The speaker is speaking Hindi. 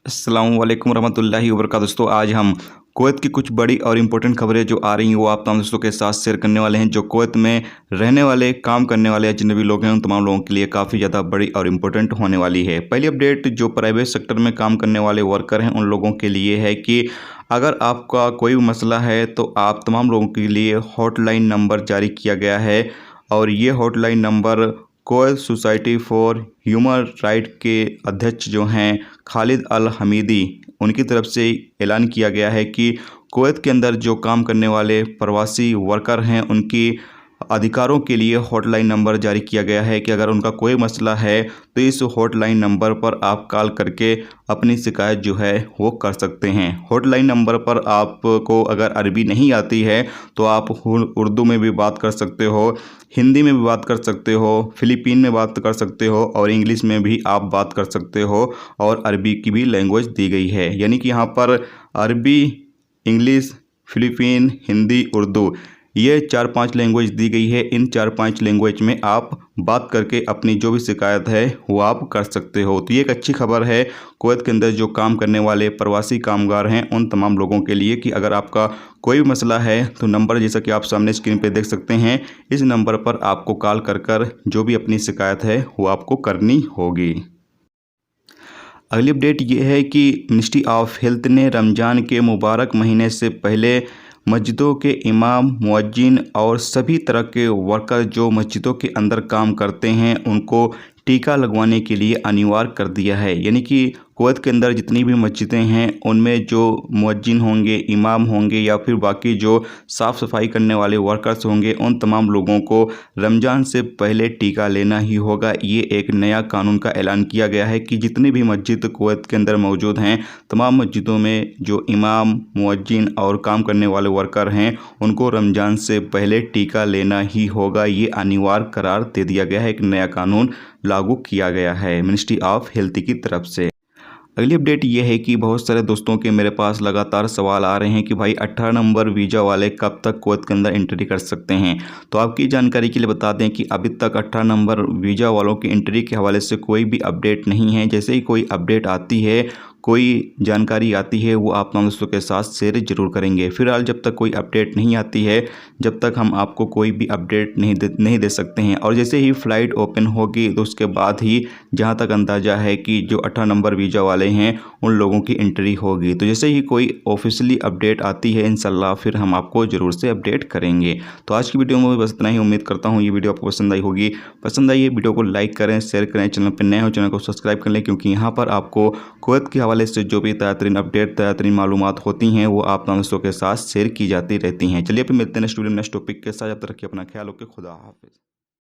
अस्सलाम वालेकुम रहमतुल्लाहि व बरकातहू। दोस्तों आज हम कुवैत की कुछ बड़ी और इम्पोर्टेंट खबरें जो आ रही हैं वो आप तमाम दोस्तों के साथ शेयर करने वाले हैं। जो कुवैत में रहने वाले, काम करने वाले जितने भी लोग हैं उन तमाम लोगों के लिए काफ़ी ज़्यादा बड़ी और इम्पोर्टेंट होने वाली है। पहली अपडेट जो प्राइवेट सेक्टर में काम करने वाले वर्कर हैं उन लोगों के लिए है कि अगर आपका कोई भी मसला है तो आप तमाम लोगों के लिए हॉटलाइन नंबर जारी किया गया है। और ये hotline number Kuwait society for human right के अध्यक्ष जो हैं खालिद अल हमीदी, उनकी तरफ से ऐलान किया गया है कि कुवैत के अंदर जो काम करने वाले प्रवासी वर्कर हैं उनकी अधिकारों के लिए हॉटलाइन नंबर जारी किया गया है कि अगर उनका कोई मसला है तो इस हॉटलाइन नंबर पर आप कॉल करके अपनी शिकायत जो है वो कर सकते हैं। हॉटलाइन नंबर पर आपको अगर अरबी नहीं आती है तो आप उर्दू में भी बात कर सकते हो, हिंदी में भी बात कर सकते हो, फिलिपीन में बात कर सकते हो और इंग्लिश में भी आप बात कर सकते हो। और अरबी की भी लैंग्वेज दी गई है, यानी कि यहाँ पर अरबी, इंग्लिश, फिलिपीन, हिंदी, उर्दू, ये 4-5 लैंग्वेज दी गई है। इन 4-5 लैंग्वेज में आप बात करके अपनी जो भी शिकायत है वो आप कर सकते हो। तो ये एक अच्छी खबर है कुवैत के अंदर जो काम करने वाले प्रवासी कामगार हैं उन तमाम लोगों के लिए कि अगर आपका कोई भी मसला है तो नंबर जैसा कि आप सामने स्क्रीन पे देख सकते हैं, इस नंबर पर आपको कॉल कर जो भी अपनी शिकायत है वो आपको करनी होगी। अगली अपडेट ये है कि मिनिस्ट्री ऑफ हेल्थ ने रमज़ान के मुबारक महीने से पहले मस्जिदों के इमाम, मुअज्जिन और सभी तरह के वर्कर जो मस्जिदों के अंदर काम करते हैं उनको टीका लगवाने के लिए अनिवार्य कर दिया है। यानी कि कुवैत के अंदर जितनी भी मस्जिदें हैं उनमें जो मुअज्जिन होंगे, इमाम होंगे या फिर बाकी जो साफ़ सफाई करने वाले वर्कर्स होंगे उन तमाम लोगों को रमज़ान से पहले टीका लेना ही होगा। ये एक नया कानून का ऐलान किया गया है कि जितनी भी मस्जिद कुवैत के अंदर मौजूद हैं तमाम मस्जिदों में जो इमाम, मुअज्जिन और काम करने वाले वर्कर हैं उनको रमज़ान से पहले टीका लेना ही होगा। ये अनिवार्य करार दे दिया गया है, एक नया कानून लागू किया गया है मिनिस्ट्री ऑफ हेल्थ की तरफ से। अगली अपडेट ये है कि बहुत सारे दोस्तों के मेरे पास लगातार सवाल आ रहे हैं कि भाई 18 नंबर वीज़ा वाले कब तक कुवैत के अंदर एंट्री कर सकते हैं। तो आपकी जानकारी के लिए बता दें कि अभी तक 18 नंबर वीज़ा वालों की एंट्री के हवाले से कोई भी अपडेट नहीं है। जैसे ही कोई अपडेट आती है, कोई जानकारी आती है, वो आप दोस्तों के साथ शेयर जरूर करेंगे। फिलहाल जब तक कोई अपडेट नहीं आती है जब तक हम आपको कोई भी अपडेट नहीं दे सकते हैं। और जैसे ही फ़्लाइट ओपन होगी तो उसके बाद ही जहां तक अंदाज़ा है कि जो 18 नंबर वीज़ा वाले हैं उन लोगों की एंट्री होगी। तो जैसे ही कोई ऑफिशियली अपडेट आती है इंशाल्लाह फिर हम आपको ज़रूर से अपडेट करेंगे। तो आज की वीडियो में बस इतना ही। उम्मीद करता हूँ ये वीडियो आपको पसंद आई होगी। पसंद आई है वीडियो को लाइक करें, शेयर करें, चैनल पर नए हो चैनल को सब्सक्राइब कर लें, क्योंकि यहाँ पर आपको कुवैत के हवाले से जो भी ताज़ा अपडेट, ताज़ा मालूमात होती हैं वो आप दोस्तों के साथ शेयर की जाती रहती हैं। चलिए फिर मिलते हैं नेक्स्ट वीडियो नेक्स्ट टॉपिक के साथ। जब तक रखिए अपना ख्याल, ओके, खुदा हाफिज़।